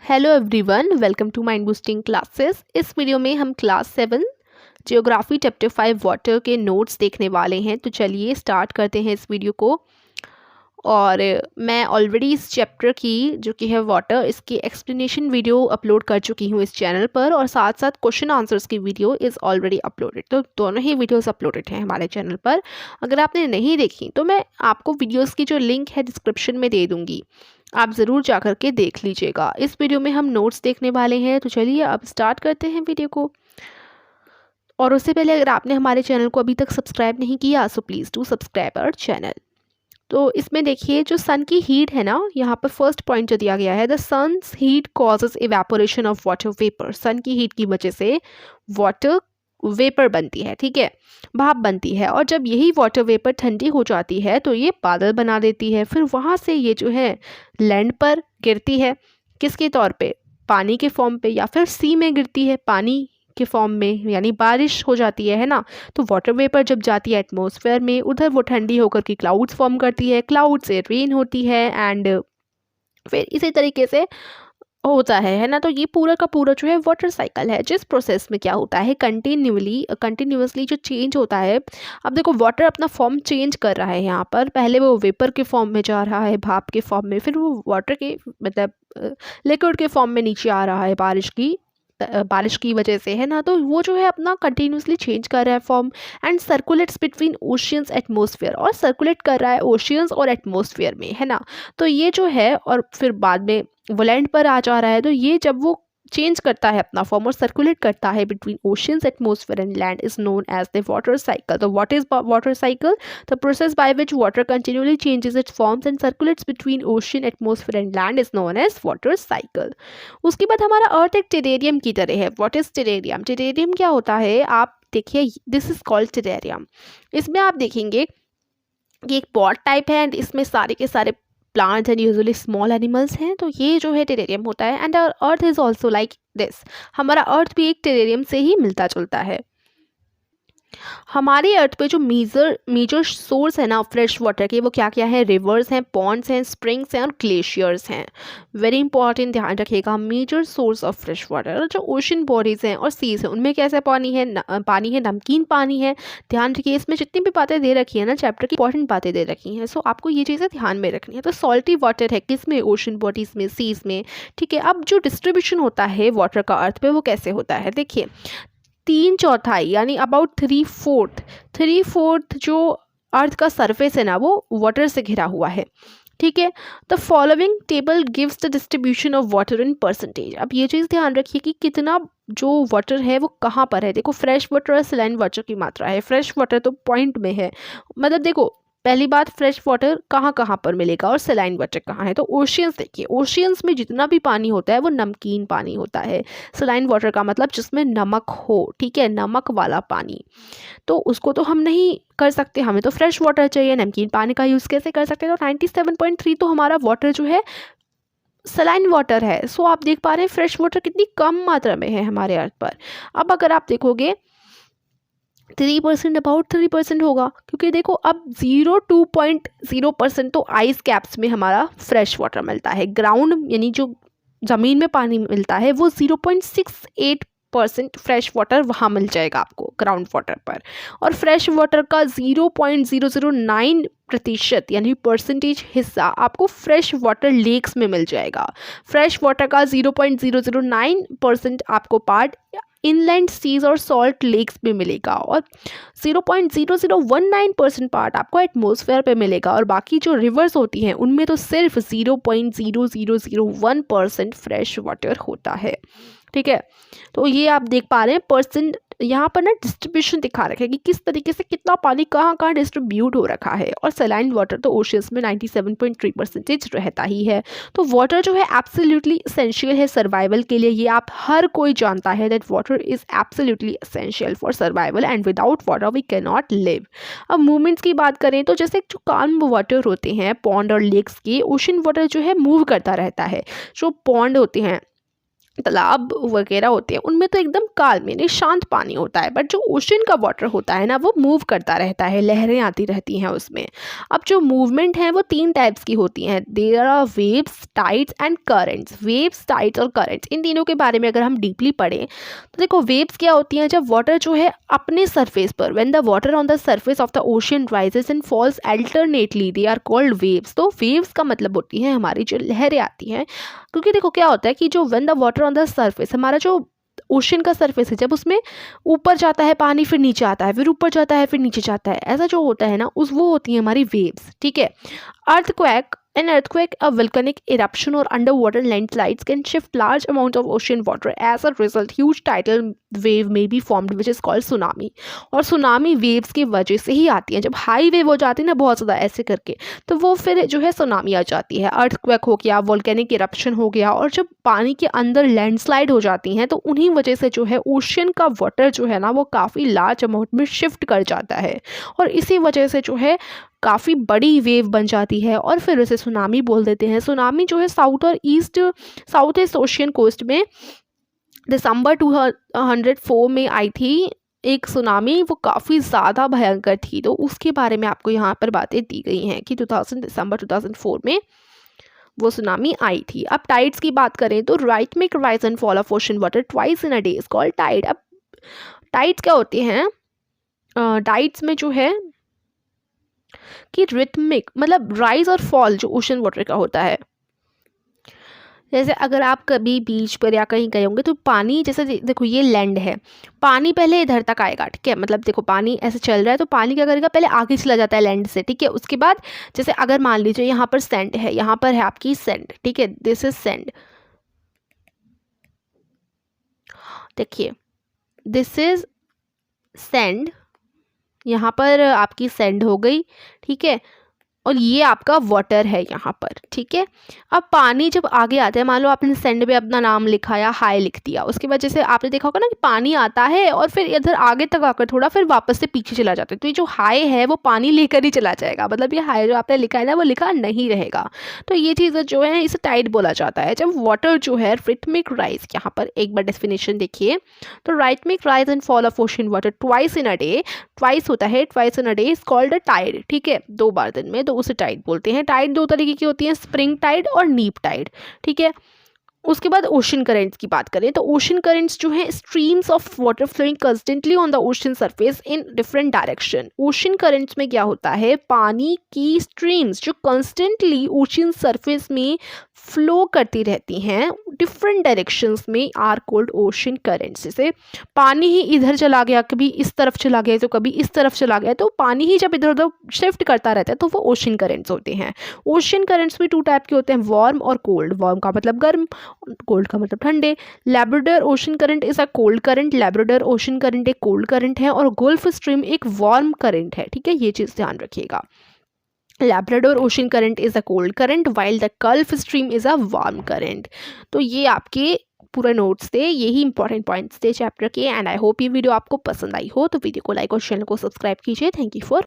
Hello everyone, welcome to mind boosting classes. इस video में हम क्लास 7 जियोग्राफी चैप्टर 5 वाटर के नोट्स देखने वाले हैं। तो चलिए स्टार्ट करते हैं इस वीडियो को। और मैं ऑलरेडी इस चैप्टर की जो कि है वाटर, इसकी एक्सप्लेनेशन वीडियो अपलोड कर चुकी हूँ इस चैनल पर, और साथ साथ क्वेश्चन आंसर्स की वीडियो इज़ ऑलरेडी अपलोडेड। तो दोनों ही वीडियोस अपलोडेड हैं हमारे चैनल पर। अगर आपने नहीं देखी तो मैं आपको वीडियोस की जो लिंक है डिस्क्रिप्शन में दे दूँगी, आप ज़रूर जा कर के देख लीजिएगा। इस वीडियो में हम नोट्स देखने वाले हैं। तो चलिए अब स्टार्ट करते हैं वीडियो को। और उससे पहले अगर आपने हमारे चैनल को अभी तक सब्सक्राइब नहीं किया so please do subscribe our channel. तो इसमें देखिए जो सन की हीट है ना, यहाँ पर फर्स्ट पॉइंट जो दिया गया है, the sun's heat causes evaporation of water vapour. Sun की हीट की वजह से वाटर वेपर बनती है, ठीक है, भाप बनती है। और जब यही वाटर वेपर ठंडी हो जाती है तो ये बादल बना देती है। फिर वहाँ से ये जो है लैंड पर गिरती है, किसके तौर पे, पानी के फॉर्म पे, या फिर सी में गिरती है पानी के फॉर्म में, यानी बारिश हो जाती है ना। तो वाटर वेपर जब जाती है एटमॉस्फेयर में, उधर वो ठंडी होकर के क्लाउड्स फॉर्म करती है, क्लाउड से रेन होती है, एंड फिर इसी तरीके से होता है ना। तो ये पूरा का पूरा जो है वाटर साइकिल है, जिस प्रोसेस में क्या होता है कंटिन्यूसली जो चेंज होता है। अब देखो वाटर अपना फॉर्म चेंज कर रहा है यहाँ पर, पहले वो वेपर के फॉर्म में जा रहा है, भाप के फॉर्म में, फिर वो वाटर के मतलब लिक्विड के फॉर्म में नीचे आ रहा है बारिश की वजह से, है ना। तो वो जो है अपना कंटिन्यूसली चेंज कर रहा है form, and circulates between oceans atmosphere, और सर्कुलेट कर रहा है ओशियंस और एटमॉस्फेयर में, है ना। तो ये जो है, और फिर बाद में वो लैंड पर आ जा रहा है। तो ये जब वो चेंज करता है अपना फॉर्म और सर्कुलेट करता है between oceans atmosphere and land, is known as the water cycle. तो what is water cycle? The process by which water continuously changes its forms and circulates between ocean atmosphere and land is known as water cycle. उसके बाद हमारा अर्थ एक terrarium की तरह है। What is terrarium? Terrarium क्या होता है, आप देखिए, दिस इज कॉल्ड टेरेरियम। इसमें आप देखेंगे कि एक पॉट टाइप है, एंड इसमें सारे के सारे plants and usually small animals हैं। तो ये जो है टेरेरियम होता है, and earth is also like this. हमारा अर्थ भी एक टेरेरियम से ही मिलता जुलता है। हमारे अर्थ पे जो मेजर सोर्स है ना फ्रेश वाटर के, वो क्या क्या है? रिवर्स हैं, पॉन्ड्स हैं, स्प्रिंग्स हैं, और ग्लेशियर्स हैं। वेरी इंपॉर्टेंट, ध्यान रखिएगा। Major source of fresh water जो ओशन बॉडीज हैं और सीज हैं, उनमें कैसा पानी है? पानी है, नमकीन पानी है। ध्यान रखिए, इसमें जितनी भी बातें दे रखी है ना चैप्टर की, इंपॉर्टेंट बातें दे रखी हैं, सो आपको ये चीज़ें ध्यान में रखनी है। तो सॉल्टी वाटर है किसमें? ओशन बॉडीज में, सीज में, ठीक है। अब जो डिस्ट्रीब्यूशन होता है वाटर का अर्थ पे, वो कैसे होता है? देखिए, 3/4 यानी अबाउट 3/4 जो अर्थ का सरफेस है ना, वो वाटर से घिरा हुआ है, ठीक है। The following table gives the distribution of water in percentage. अब ये चीज़ ध्यान रखिए कि कितना जो वाटर है वो कहाँ पर है। देखो, फ्रेश वाटर और सलाइन वाटर की मात्रा है। फ्रेश वाटर तो पॉइंट में है, मतलब देखो, पहली बात, फ्रेश वाटर कहाँ कहाँ पर मिलेगा और सलाइन वाटर कहाँ है? तो ओशियंस, देखिए ओशियंस में जितना भी पानी होता है वो नमकीन पानी होता है। सलाइन वाटर का मतलब जिसमें नमक हो, ठीक है, नमक वाला पानी। तो उसको तो हम नहीं कर सकते, हमें तो फ्रेश वाटर चाहिए। नमकीन पानी का यूज़ कैसे कर सकते हैं? तो 97.3 तो हमारा वाटर जो है सलाइन वाटर है। सो आप देख पा रहे हैं फ्रेश वाटर कितनी कम मात्रा में है हमारे अर्थ पर। अब अगर आप देखोगे 3%, अबाउट 3% होगा, क्योंकि देखो अब 0.2% तो आइस कैप्स में हमारा फ्रेश वाटर मिलता है। ग्राउंड यानी जो ज़मीन में पानी मिलता है वो 0.68% फ्रेश वाटर वहाँ मिल जाएगा आपको ग्राउंड वाटर पर। और फ्रेश वाटर का 0.009% यानी परसेंटेज हिस्सा आपको फ्रेश वाटर लेक्स में मिल जाएगा। फ्रेश वाटर का 0.009% आपको पार्ट इनलैंड सीज और सॉल्ट लेक्स में मिलेगा, और 0.0019% पार्ट आपको एटमॉस्फेयर पे मिलेगा। और बाकी जो रिवर्स होती हैं उनमें तो सिर्फ 0.0001% फ्रेश वाटर होता है, ठीक है। तो ये आप देख पा रहे हैं परसेंट, यहाँ पर ना डिस्ट्रीब्यूशन दिखा रखा है कि किस तरीके से कितना पानी कहाँ कहाँ डिस्ट्रीब्यूट हो रखा है। और सलाइन वाटर तो ओशियंस में 97.3% रहता ही है। तो वाटर जो है एब्सोल्युटली एसेंशियल है सर्वाइवल के लिए। ये आप हर कोई जानता है that water is absolutely essential for survival, and without water we can not live. अब मूवमेंट्स की बात करें तो जैसे जो काल्म वाटर होते हैं पॉन्ड और लेक्स के, ओशन वाटर जो है मूव करता रहता है। जो पॉन्ड होते हैं तालाब वगैरह होते हैं उनमें तो एकदम काल्म यानी शांत पानी होता है, बट जो ओशन का वाटर होता है ना वो मूव करता रहता है, लहरें आती रहती हैं उसमें। अब जो मूवमेंट है वो 3 टाइप्स की होती हैं, there are waves, tides and currents. Waves, tides और करंट्स, इन तीनों के बारे में अगर हम डीपली पढ़ें तो देखो वेव्स क्या होती हैं, जब वाटर जो है अपने सरफेस पर, when the water on the surface of the ocean rises and falls alternately, they are called waves. तो वेव्स का मतलब होती है हमारी जो लहरें आती हैं, क्योंकि देखो क्या होता है कि जो when the water on the surface, हमारा जो ओशन का सरफेस है, जब उसमें ऊपर जाता है पानी, फिर नीचे आता है, फिर ऊपर जाता है, फिर नीचे जाता है, ऐसा जो होता है ना उस वो होती है हमारी वेव्स। ठीक है। Earthquake, an earthquake, a volcanic eruption or underwater landslides can shift large amounts of ocean water. As a result, huge tidal wave may be formed, which is called tsunami. और सुनामी वेव्स की वजह से ही आती है, जब high wave हो जाती है ना बहुत ज़्यादा ऐसे करके, तो वो फिर जो है सुनामी आ जाती है। अर्थक्वेक हो गया, वोल्केनिक इरप्शन हो गया, और जब पानी के अंदर लैंडस्लाइड हो जाती हैं तो उन्हीं वजह से जो है ओशन का वाटर जो है ना वो काफ़ी लार्ज अमाउंट में शिफ्ट कर जाता है, और इसी वजह से जो है काफ़ी बड़ी वेव बन जाती है, और फिर उसे सुनामी बोल देते हैं। सुनामी जो है साउथ ईस्ट ओशियन कोस्ट में दिसंबर 2004 में आई थी एक सुनामी, वो काफ़ी ज़्यादा भयंकर थी, तो उसके बारे में आपको यहाँ पर बातें दी गई हैं कि दिसंबर 2004 में वो सुनामी आई थी। अब टाइड्स की बात करें तो rhythmic rise and fall of ocean water twice in a day is called tide. अब टाइड्स क्या होते हैं, टाइड्स में जो है कि रिथमिक मतलब राइज और फॉल जो ओशन वाटर का होता है, जैसे अगर आप कभी बीच पर या कहीं गए होंगे तो पानी, जैसे देखो ये लैंड है, पानी पहले इधर तक आएगा, ठीक है, मतलब देखो पानी ऐसे चल रहा है तो पानी क्या करेगा, पहले आगे चला जाता है लैंड से, ठीक है। उसके बाद जैसे अगर मान लीजिए यहाँ पर सैंड है, यहाँ पर है आपकी सैंड, ठीक है, दिस इज सैंड, देखिए दिस इज सैंड, यहाँ पर आपकी सैंड हो गई, ठीक है, और ये आपका वाटर है यहाँ पर, ठीक है। अब पानी जब आगे आता है, मान लो आपने सैंड पे अपना नाम लिखा या हाई लिख दिया, उसके बाद जैसे आपने देखा होगा ना कि पानी आता है और फिर इधर आगे तक आकर थोड़ा फिर वापस से पीछे चला जाता है, तो ये जो हाई है वो पानी लेकर ही चला जाएगा, मतलब ये हाई जो आपने लिखा है ना वो लिखा नहीं रहेगा। तो ये चीज़ जो है इसे टाइड बोला जाता है, जब वाटर जो है रिथमिक राइज, यहाँ पर एक बार डेफिनेशन देखिए, तो rhythmic rise and fall of ocean water twice in a day, twice होता है, twice in a day is called a tide, ठीक है, 2 बार दिन में, तो उसे टाइड बोलते हैं। टाइड 2 तरीके की होती है, स्प्रिंग टाइड और नीप टाइड, ठीक है। उसके बाद ओशन करेंट्स की बात करें तो ओशन करेंट्स जो है streams of water flowing constantly on the ocean surface in different direction. Ocean currents में क्या होता है, पानी की स्ट्रीम्स जो कंस्टेंटली ओशन सरफेस में फ्लो करती रहती हैं डिफरेंट डायरेक्शंस में आर कॉल्ड ओशन करेंट्स। जैसे पानी ही इधर चला गया, कभी इस तरफ चला गया तो कभी इस तरफ चला गया, तो पानी ही जब इधर उधर शिफ्ट करता रहता है तो वो ओशन करेंट्स होते हैं। ओशन करेंट्स भी 2 टाइप के होते हैं, वार्म और कोल्ड। वार्म का मतलब गर्म, कोल्ड का मतलब ठंडे। Labrador ocean current is a cold current, Labrador ocean current एक कोल्ड करंट है, और गल्फ स्ट्रीम एक वार्म करंट है, ठीक है, ये चीज़ ध्यान रखिएगा। Labrador ocean current is a cold current while the gulf stream is a warm current. तो ये आपके पूरे नोट्स थे, यही इंपॉर्टेंट पॉइंट्स थे चैप्टर के, एंड आई होप ये वीडियो आपको पसंद आई हो, तो वीडियो को लाइक और चैनल को सब्सक्राइब कीजिए। Thank you for